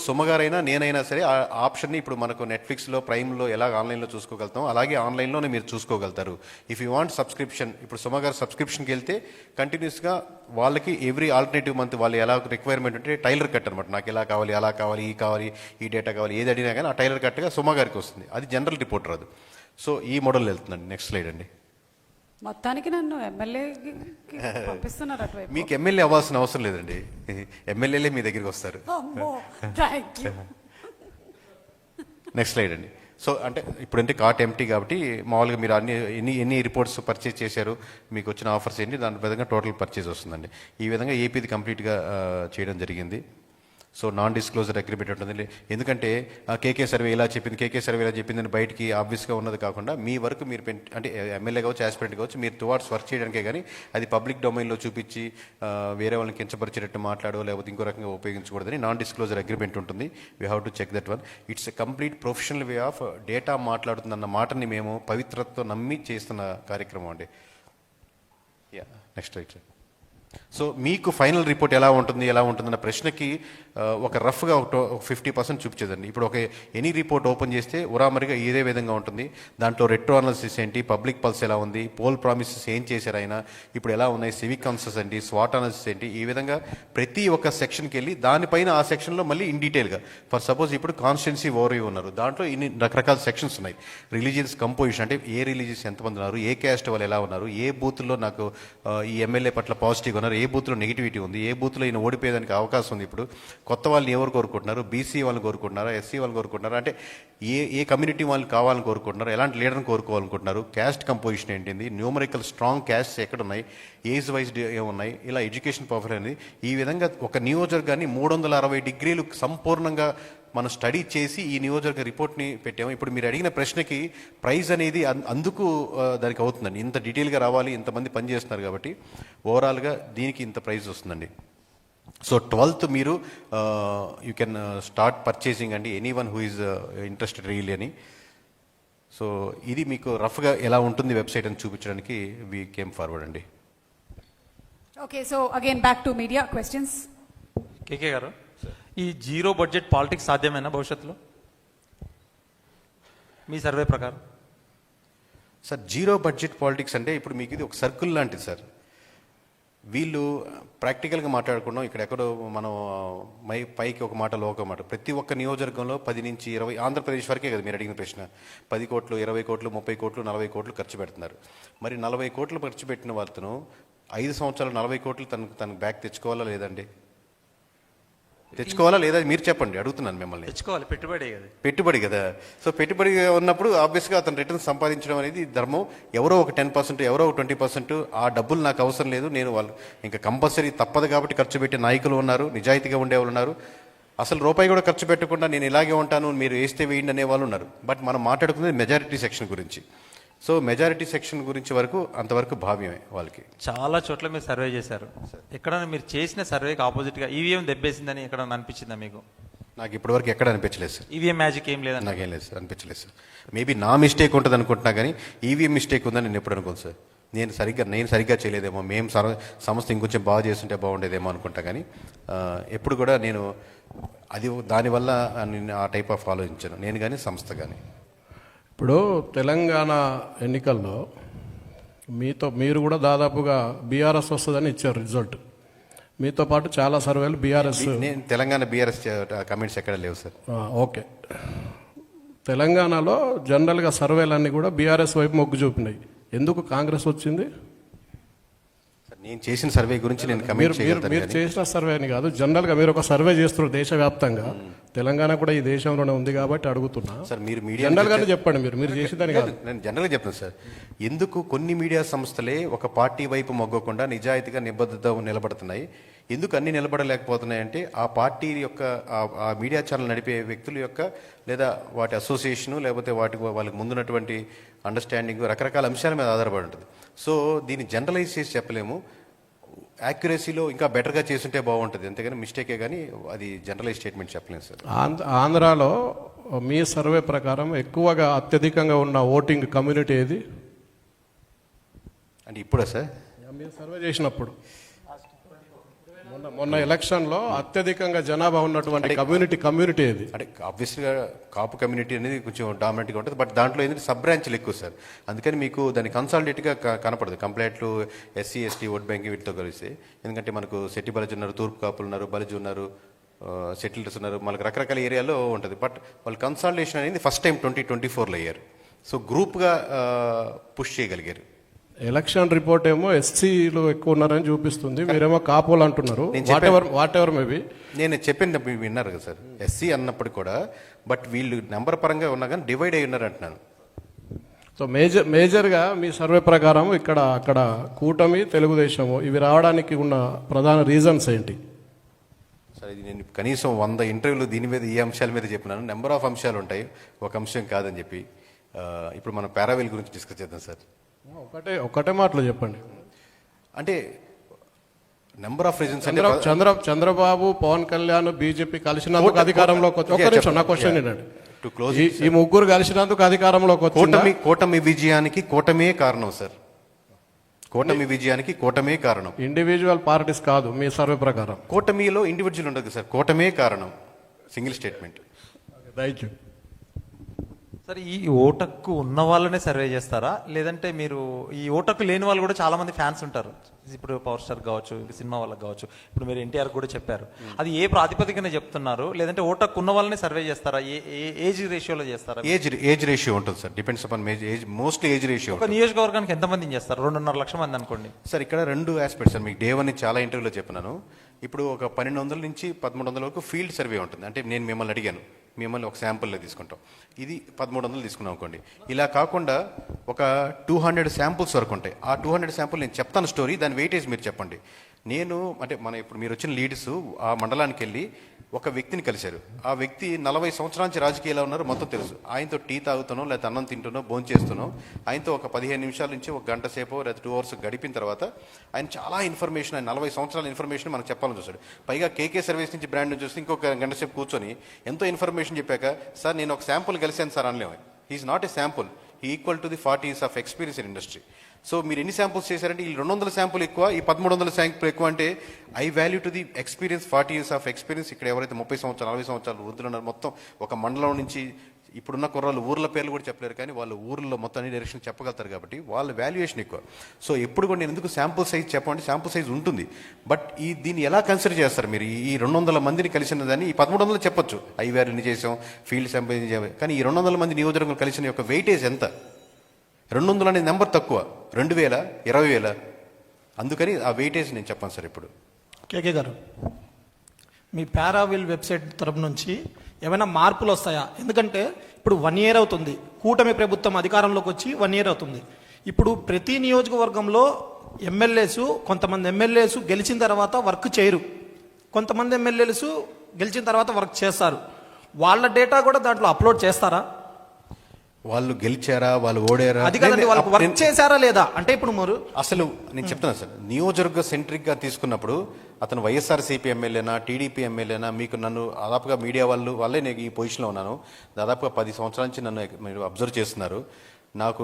సుమగారైనా నేనైనా సరే ఆ ఆప్షన్ని ఇప్పుడు మనకు నెట్ఫ్లిక్స్లో ప్రైమ్లో ఎలా ఆన్లైన్లో చూసుకోగలుగుతాం అలాగే ఆన్లైన్లోనే మీరు చూసుకోగలుగుతారు. ఇఫ్ యూ వాంట్ సబ్స్క్రిప్షన్, ఇప్పుడు సుమగారు సబ్స్క్రిప్షన్కి వెళ్తే కంటిన్యూస్గా వాళ్ళకి ఎవ్రీ ఆల్టర్నేటివ్ మంత్ వాళ్ళు ఎలా రిక్వైర్మెంట్ ఉంటే టైలర్ కట్ అనమాట. నాకు ఎలా కావాలి, అలా కావాలి, ఈ డేటా కావాలి, ఏది అడిగినా కానీ ఆ టైలర్ కట్గా సుమగారికి వస్తుంది. అది జనరల్ రిపోర్ట్ రాదు. సో ఈ మోడల్ వెళ్తుందండి. నెక్స్ట్ స్లైడ్ అండి. మొత్తానికి నన్ను ఎమ్మెల్యే పంపిస్తున్నారు అటువైపు. మీకు ఎమ్మెల్యే అవ్వాల్సిన అవసరం లేదండి, ఎమ్మెల్యేలే మీ దగ్గరికి వస్తారు. నెక్స్ట్ స్లైడ్ అండి. సో అంటే ఇప్పుడంటే కార్ట్ ఎంటీ కాబట్టి మామూలుగా మీరు ఎన్ని రిపోర్ట్స్ పర్చేజ్ చేశారు, మీకు వచ్చిన ఆఫర్స్ ఏంటి, దాని విధంగా టోటల్ పర్చేజ్ వస్తుందండి. ఈ విధంగా ఏపీది కంప్లీట్గా చేయడం జరిగింది. సో నాన్ డిస్క్లోజర్ అగ్రిమెంట్ ఉంటుంది. ఎందుకంటే కేకే సర్వే ఇలా చెప్పింది అని బయటికి ఆబ్వియస్గా ఉన్నది కాకుండా మీ వరకు మీరు అంటే ఎమ్మెల్యే కావచ్చు, యాస్పిరెంట్ కావచ్చు, మీరు టువార్డ్స్ వర్క్ చేయడానికే కానీ అది పబ్లిక్ డొమైన్లో చూపించి వేరే వాళ్ళని కించపరిచేటట్టు మాట్లాడో లేకపోతే ఇంకో రకంగా ఉపయోగించకూడదని నాన్ డిస్క్లోజర్ అగ్రిమెంట్ ఉంటుంది. We have to check that one. It's a complete professional way of data మాట్లాడుతుందన్న మాటని మేము పవిత్రతతో నమ్మి చేస్తున్న కార్యక్రమం అండి. Yeah next right. సో మీకు ఫైనల్ రిపోర్ట్ ఎలా ఉంటుందన్న ప్రశ్నకి ఒక రఫ్గా ఒక 50% చూపించేదండి. ఇప్పుడు ఒక ఎనీ రిపోర్ట్ ఓపెన్ చేస్తే ఉరామరిగా ఇదే విధంగా ఉంటుంది. దాంట్లో రెట్రో అనాలిసిస్ ఏంటి, పబ్లిక్ పల్స్ ఎలా ఉంది, పోల్ ప్రామిసెస్ ఏం చేశారు ఆయన, ఇప్పుడు ఎలా ఉన్నాయి, సివిక్ కాన్సెస్ ఏంటి, స్వాట్ అనాలిసిస్ ఏంటి, ఈ విధంగా ప్రతి ఒక్క సెక్షన్కి వెళ్ళి దానిపైన ఆ సెక్షన్లో మళ్ళీ ఇన్ డీటెయిల్గా ఫర్ సపోజ్ ఇప్పుడు కాన్స్టిట్యున్సీ ఓవర్వ్యూ ఉన్నారు, దాంట్లో ఇన్ని రకరకాల సెక్షన్స్ ఉన్నాయి. రిలీజియస్ కంపోజిషన్ అంటే ఏ రిలీజియస్ ఎంతమంది ఉన్నారు, ఏ క్యాస్ట్ వాళ్ళు ఎలా ఉన్నారు, ఏ బూత్లో నాకు ఈ ఎమ్మెల్యే పట్ల పాజిటివ్గా ఉన్నారు, ఏ బూత్లో నెగిటివిటీ ఉంది, ఏ బూత్లో ఈయన ఓడిపోయేదానికి అవకాశం ఉంది, ఇప్పుడు కొత్త వాళ్ళని ఎవరు కోరుకుంటున్నారు, బీసీ వాళ్ళని కోరుకుంటున్నారా, ఎస్సీ వాళ్ళని కోరుకుంటున్నారా, అంటే ఏ కమ్యూనిటీ వాళ్ళని కావాలని కోరుకుంటున్నారు, ఎలాంటి లీడర్ని కోరుకోవాలనుకుంటున్నారు, క్యాస్ట్ కంపోజిషన్ ఏంటింది, న్యూమరికల్ స్ట్రాంగ్ క్యాస్ట్స్ ఎక్కడ ఉన్నాయి, ఏజ్ వైజ్ ఏమున్నాయి, ఇలా ఎడ్యుకేషన్ ప్రొఫైల్ అనేది ఈ విధంగా ఒక నియోజకవర్గాన్ని 360 డిగ్రీలు సంపూర్ణంగా మనం స్టడీ చేసి ఈ నియోజకవర్గ రిపోర్ట్ని పెట్టాము. ఇప్పుడు మీరు అడిగిన ప్రశ్నకి ప్రైజ్ అనేది అందుకు దానికి అవుతుందండి. ఇంత డీటెయిల్గా రావాలి, ఇంతమంది పనిచేస్తున్నారు కాబట్టి ఓవరాల్గా దీనికి ఇంత ప్రైజ్ వస్తుందండి. సో 12th మీరు యూ కెన్ స్టార్ట్ పర్చేసింగ్ అండి, any one who is interested really అని. సో ఇది మీకు రఫ్గా ఎలా ఉంటుంది వెబ్సైట్ అని చూపించడానికి వీ కేమ్ ఫార్వర్డ్ అండి. Okay, so again back to media questions. KK గారు, ఈ జీరో బడ్జెట్ పాలిటిక్స్ సాధ్యమేనా భవిష్యత్తులో మీ సర్వే ప్రకారం? సార్ జీరో బడ్జెట్ పాలిటిక్స్ అంటే ఇప్పుడు మీకు ఇది ఒక సర్కిల్ లాంటిది సార్. వీళ్ళు ప్రాక్టికల్గా మాట్లాడుకున్నాం, ఇక్కడ ఎక్కడో మనం పైకి ఒక మాట ఒక మాట. ప్రతి ఒక్క నియోజకవర్గంలో 10 నుంచి 20, ఆంధ్రప్రదేశ్ వరకే కదా మీరు అడిగిన ప్రశ్న, 10 కోట్లు, 20 కోట్లు, 30 కోట్లు, 40 కోట్లు ఖర్చు పెడుతున్నారు. మరి 40 కోట్లు ఖర్చు పెట్టిన వాళ్ళను 5 సంవత్సరాలు 40 కోట్లు తనకు బ్యాక్ తెచ్చుకోవాలా లేదండి? తెచ్చుకోవాలా లేదా మీరు చెప్పండి, అడుగుతున్నాను మిమ్మల్ని. తెచ్చుకోవాలి, పెట్టుబడి కదా. సో పెట్టుబడి ఉన్నప్పుడు ఆబ్వియస్గా అతను రిటర్న్ సంపాదించడం అనేది ధర్మం. ఎవరో ఒక 10%, ఎవరో ఒక 20%, ఆ డబ్బులు నాకు అవసరం లేదు, నేను వాళ్ళు ఇంకా కంపల్సరీ తప్పదు కాబట్టి ఖర్చు పెట్టే నాయకులు ఉన్నారు, నిజాయితీగా ఉండేవాళ్ళు ఉన్నారు. అసలు రూపాయి కూడా ఖర్చు పెట్టకుండా నేను ఇలాగే ఉంటాను, మీరు వేస్తే వేయండి అనే వాళ్ళు ఉన్నారు. బట్ మనం మాట్లాడుకునేది మెజారిటీ సెక్షన్ గురించి. సో మెజారిటీ సెక్షన్ గురించి వరకు అంతవరకు భావ్యమే వాళ్ళకి. చాలా చోట్ల మీరు సర్వే చేశారు, ఎక్కడైనా మీరు చేసిన సర్వేకి ఆపోజిట్గా ఈవీఎం దెబ్బేసిందని ఎక్కడన్నా అనిపించిందా మీకు? నాకు ఇప్పటివరకు ఎక్కడ అనిపించలేదు సార్. ఈవీఎం మ్యాజిక్ ఏం లేదని నాకేం లేదు సార్, అనిపించలేదు సార్. మేబీ నా మిస్టేక్ ఉంటుంది అనుకుంటున్నా కానీ ఈవీఎం మిస్టేక్ ఉందని నేను ఎప్పుడు అనుకోను సార్. నేను సరిగ్గా చేయలేదేమో, మేము సంస్థ ఇంకొంచెం బాగా చేస్తుంటే బాగుండేదేమో అనుకుంటా కానీ ఎప్పుడు కూడా నేను దానివల్ల ఆ టైప్ ఆఫ్ ఆలోచించాను నేను కానీ సంస్థ కానీ. ఇప్పుడు తెలంగాణ ఎన్నికల్లో మీరు కూడా దాదాపుగా బీఆర్ఎస్ వస్తుందని ఇచ్చారు రిజల్ట్. మీతో పాటు చాలా సర్వేలు బీఆర్ఎస్. నేను తెలంగాణ బీఆర్ఎస్ కమెంట్స్ ఎక్కడ లేవు సార్. ఓకే, తెలంగాణలో జనరల్గా సర్వేలన్నీ కూడా బీఆర్ఎస్ వైపు మొగ్గు చూపినాయి. ఎందుకు కాంగ్రెస్ వచ్చింది? నేను చేసిన సర్వే గురించి నేను కమెంట్ చేయగలుగుతాను. మీరు చేసిన సర్వే అని కాదు, జనరల్గా మీరు ఒక సర్వే చేస్తున్నారు దేశవ్యాప్తంగా. తెలంగాణ కూడా ఈ దేశంలోనే ఉంది కాబట్టి అడుగుతున్నా సార్. మీరు మీడియా జనరల్గానే చెప్పండి, మీరు చేసేదాన్ని కాదు. నేను జనరల్గా చెప్తాను సార్. ఎందుకు కొన్ని మీడియా సంస్థలే ఒక పార్టీ వైపు మొగ్గకుండా నిజాయితీగా నిబద్ధత నిలబడుతున్నాయి, ఎందుకు అన్ని నిలబడలేకపోతున్నాయి అంటే ఆ పార్టీ యొక్క ఆ మీడియా ఛానల్ నడిపే వ్యక్తుల యొక్క లేదా వాటి అసోసియేషను లేకపోతే వాళ్ళకి ముందున్నటువంటి అండర్స్టాండింగ్ రకరకాల అంశాల మీద ఆధారపడి ఉంటుంది. సో దీన్ని జనరలైజ్ చేసి చెప్పలేము, యాక్యురసీలో ఇంకా బెటర్గా చేస్తుంటే బాగుంటుంది, అంతేగాని మిస్టేకే కానీ అది జనరలైజ్ స్టేట్మెంట్ చెప్పలేము సార్. ఆంధ్రాలో మీ సర్వే ప్రకారం ఎక్కువగా అత్యధికంగా ఉన్న ఓటింగ్ కమ్యూనిటీ ఏది అంటే ఇప్పుడా సార్? మీరు సర్వే చేసినప్పుడు మొన్న ఎలక్షన్ లో అత్యధికంగా జనాభా ఉన్నటువంటి కమ్యూనిటీ ఇది. అంటే ఆబ్వియస్గా కాపు కమ్యూనిటీ అనేది కొంచెం డామినెంట్గా ఉంటుంది, బట్ దాంట్లో ఏంటంటే సబ్ బ్రాంచ్లు ఎక్కువ సార్. అందుకని మీకు దాని కన్సాలిడేట్గా కనపడదు compare to SC ST vote bank వీటితో కలిసి. ఎందుకంటే మనకు సెట్టి బలిజు ఉన్నారు, తూర్పు కాపులు ఉన్నారు, బలిజు ఉన్నారు, సెటిల్స్ ఉన్నారు, మనకు రకరకాల ఏరియాలో ఉంటుంది. బట్ వాళ్ళు కన్సాలిడేషన్ అనేది ఫస్ట్ టైం 2024లో అయ్యారు. సో గ్రూప్గా పుష్ చేయగలిగారు. ఎలక్షన్ రిపోర్ట్ ఏమో ఎస్సీలు ఎక్కువ ఉన్నారని చూపిస్తుంది, మీరేమో కాపోలు అంటున్నారు. వాట్ ఎవర్ మేబీ నేను చెప్పింది మీరు విన్నారు కదా సార్, ఎస్సీ అన్నప్పుడు కూడా, బట్ వీళ్ళు నెంబర్ పరంగా ఉన్నా కానీ డివైడ్ అయి ఉన్నారు అంటున్నాను. సో మేజర్గా మీ సర్వే ప్రకారం అక్కడ కూటమి, తెలుగుదేశము ఇవి రావడానికి ఉన్న ప్రధాన రీజన్స్ ఏంటి? సార్ ఇది నేను కనీసం 100 ఇంటర్వ్యూలు దీని మీద ఈ అంశాల మీద చెప్పినాను. నెంబర్ ఆఫ్ అంశాలు ఉంటాయి, ఒక అంశం కాదని చెప్పి. ఇప్పుడు మనం పారావెల్ గురించి డిస్కస్ చేద్దాం సార్. ఒకటే మాటలో చెప్పండి. అంటే నెంబర్ ఆఫ్ రీజన్స్ అంటే చంద్రబాబు, పవన్ కళ్యాణ్, బీజేపీ కలిసినందుకు అధికారంలోకి వచ్చి ఒక్క నిమిషం నా క్వశ్చన్ ఏంటంటే, ఈ ముగ్గురు కలిసినందుకు అధికారంలోకి వచ్చి కూటమి విజయానికి కూటమే కారణం సార్. కూటమి విజయానికి కూటమే కారణం, ఇండివిజువల్ పార్టీస్ కాదు. మీ సర్వే ప్రకారం కూటమిలో ఇండివిజువల్ ఉండదు సార్, కూటమే కారణం. Single statement. రైట్. సరే, ఈ ఓటక్కు ఉన్న వాళ్ళనే సర్వే చేస్తారా, లేదంటే మీరు ఈ ఓటక్కు లేని వాళ్ళు కూడా చాలా మంది ఫ్యాన్స్ ఉంటారు, ఇప్పుడు పవర్ స్టార్ కావచ్చు, సినిమా వాళ్ళకి కావచ్చు, ఇప్పుడు మీరు ఎన్టీఆర్ కూడా చెప్పారు, అది ఏ ప్రాతిపదికన చెప్తున్నారు? లేదంటే ఓటక్కు ఉన్న వాళ్ళనే సర్వే చేస్తారా? ఏజ్ రేషియోలో చేస్తారా? ఏజ్ రేషియో ఉంటుంది sir, depends upon age, mostly age ratio. ఒక నియోజకవర్గానికి ఎంతమందిని చేస్తారు? 2.5 లక్షల మంది అనుకోండి సార్. ఇక్కడ 2 ఆస్పెక్ట్స్ సార్, మీకు డే 1 చాలా ఇంటర్వ్యూలో చెప్పినాను. ఇప్పుడు ఒక 1200 నుంచి 1300 వరకు ఫీల్డ్ సర్వే ఉంటుంది. అంటే నేను మిమ్మల్ని అడిగాను, మిమ్మల్ని ఒక శాంపుల్లో తీసుకుంటాం, ఇది 1300 తీసుకున్నాం అనుకోండి. ఇలా కాకుండా ఒక 200 శాంపుల్స్ వరకు ఉంటాయి. ఆ 200 శాంపుల్ నేను చెప్తాను స్టోరీ, దాని వెయిటేజ్ మీరు చెప్పండి. నేను అంటే ఇప్పుడు మీరు వచ్చిన లీడ్స్ ఆ మండలానికి వెళ్ళి ఒక వ్యక్తిని కలిశారు. ఆ వ్యక్తి 40 సంవత్సరాల నుంచి రాజకీయాల్లో ఉన్నారు, మొత్తం తెలుసు. ఆయనతో టీ తాగుతానో లేకపోతే అన్నం తింటునో భోజనం చేస్తున్నాం, ఆయనతో ఒక 15 నిమిషాల నుంచి ఒక గంట సేపో లేదా 2 అవర్స్ గడిపిన తర్వాత ఆయన చాలా ఇన్ఫర్మేషన్, ఆయన 40 సంవత్సరాల ఇన్ఫర్మేషన్ మనకు చెప్పాలని చూస్తాడు. పైగా కేకే సర్వీస్ నుంచి బ్రాండ్ నుంచి చూస్తే ఇంకొక గంట సేపు కూర్చొని ఎంతో ఇన్ఫర్మేషన్ చెప్పాక, సార్ నేను ఒక శాంపుల్ కలిశాను సార్ అనలేము. He's not a sample, he equal to the 40 years of experience in industry. So మీరు ఎన్ని శాంపుల్స్ చేశారంటే ఈ 200 శాంపుల్ ఎక్కువ, ఈ 1300 శాంపుల్ ఎక్కువ. అంటే I value to the experience, 40 years of experience. ఇక్కడ ఎవరైతే 30 సంవత్సరాలు 40 సంవత్సరాలు వృద్ధులు ఉన్నారు, మొత్తం ఒక మండలం నుంచి ఇప్పుడున్న కుర్రాళ్ళు ఊర్ల పేర్లు కూడా చెప్పలేరు, కానీ వాళ్ళు ఊర్లో మొత్తం అన్ని డైరెక్షన్ చెప్పగలుగుతారు కాబట్టి వాళ్ళ వాల్యుయేషన్ ఎక్కువ. సో ఎప్పుడు కూడా నేను ఎందుకు శాంపుల్ సైజ్ చెప్పండి, శాంపుల్ సైజ్ ఉంటుంది, బట్ దీన్ని ఎలా కన్సిడర్ చేస్తారు మీరు? ఈ 200 మందిని కలిసిన దాన్ని ఈ 1300 చెప్పొచ్చు, ఐవారిని చేసాం, ఫీల్డ్ శాంపుల్ చేసాం, కానీ ఈ 200 మంది నియోజకవర్గం కలిసిన యొక్క వెయిటేజ్ ఎంత? 200 అనే నెంబర్ తక్కువ, 2000, 20,000. అందుకని ఆ వెయిటేజ్ నేను చెప్పాను సార్. ఇప్పుడు కేకే గారు, మీ పారావిల్ వెబ్సైట్ తరపు నుంచి ఏమైనా మార్పులు వస్తాయా? ఎందుకంటే ఇప్పుడు 1 year అవుతుంది, కూటమి ప్రభుత్వం అధికారంలోకి వచ్చి 1 year అవుతుంది. ఇప్పుడు ప్రతి నియోజకవర్గంలో కొంతమంది ఎమ్మెల్యేస్ గెలిచిన తర్వాత వర్క్ చేయరు, కొంతమంది ఎమ్మెల్యేస్ గెలిచిన తర్వాత వర్క్ చేస్తారు. వాళ్ళ డేటా కూడా దాంట్లో అప్లోడ్ చేస్తారా? వాళ్ళు గెలిచారా, వాళ్ళు ఓడారా, అది కదండి, వాళ్ళకి వర్క్ చేశారా లేదా అంటే ఇప్పుడు మీరు అసలు నేను చెప్తున్నాను సార్. నియోజకవర్గ సెంట్రిక్గా తీసుకున్నప్పుడు అతను వైఎస్ఆర్సీపీ ఎమ్మెల్యేనా, టీడీపీ ఎమ్మెల్యేనా, మీకు నన్ను దాదాపుగా మీడియా వాళ్ళే నేను ఈ పొజిషన్లో ఉన్నాను, దాదాపుగా 10 సంవత్సరాల నుంచి నన్ను మీరు అబ్జర్వ్ చేస్తున్నారు. నాకు